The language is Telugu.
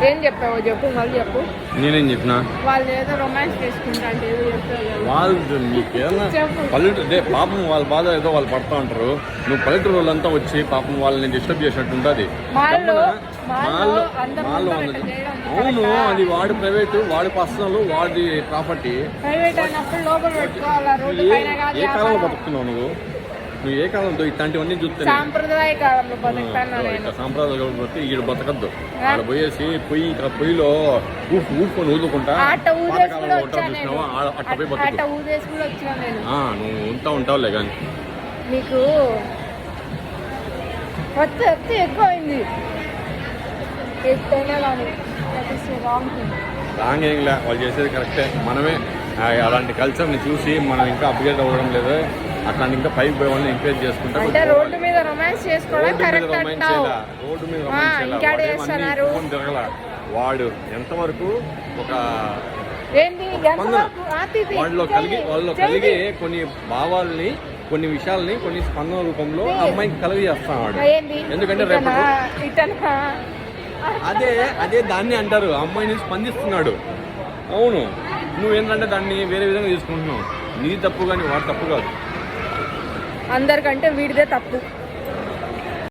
ఏం చెప్పావో చెప్పు, మళ్ళీ చెప్పు. నేనేం చెప్పినా? వాళ్ళు ఏదో రొమాన్స్ చేసుకుంటా అంటే ఏదో చెప్తారు. వాళ్ళు నీకేమన్నా పల్లెటూరు పాపం వాళ్ళ బాధ ఏదో వాళ్ళు పడతా ఉంటారు. నువ్వు పల్లెటూరు వాళ్ళంతా వచ్చి పాపం వాళ్ళని డిస్టర్బ్ చేసినట్టు ఉంటుంది. అవును, అది వాడి ప్రైవేటు, వాడి పర్సనల్, వాడి ప్రాపర్టీ. ఏ కాలంలో బతుకుతున్నావు నువ్వు? నువ్వు ఏ కాలంతో ఇట్లాంటివన్నీ చూస్తే సాంప్రదాయ కాలంలో సాంప్రదాయ బట్టి ఈడు బతకద్దు. ఆడ పోయేసి పొయ్యిలో ఊపుకొని ఊదుకుంటా అట్ట పోయి బతుకు. నువ్వు ఉంటావులే కానీ నీకు వచ్చి ఎక్కువ అయింది. రాంగ్ ఏం లే, వాళ్ళు చేసేది కరెక్టే. మనమే అలాంటి కల్చర్ని చూసి మనం ఇంకా అప్గ్రేడ్ అవ్వడం లేదు. అట్లాంటి ఇంకా పైకి పోయే వాళ్ళని ఎంకరేజ్ చేసుకుంటా. రోడ్డు మీద రొమాన్స్ చేసుకోవడం కరెక్ట్ అంటావు. రోడ్డు మీద వాడు ఎంతవరకు ఒక వాళ్ళలో కలిగే కొన్ని భావాల్ని, కొన్ని విషయాల్ని, కొన్ని స్పందన రూపంలో అమ్మాయికి కలిగి చేస్తాడు. ఎందుకంటే రేపు అదే దాన్ని అంటారు, అమ్మాయిని స్పందిస్తున్నాడు. అవును, నువ్వేంటంటే దాన్ని వేరే విధంగా తీసుకుంటున్నావు. నీ తప్పు కానీ వాడు తప్పు కాదు. అందరికంటే వీడిదే తప్పు.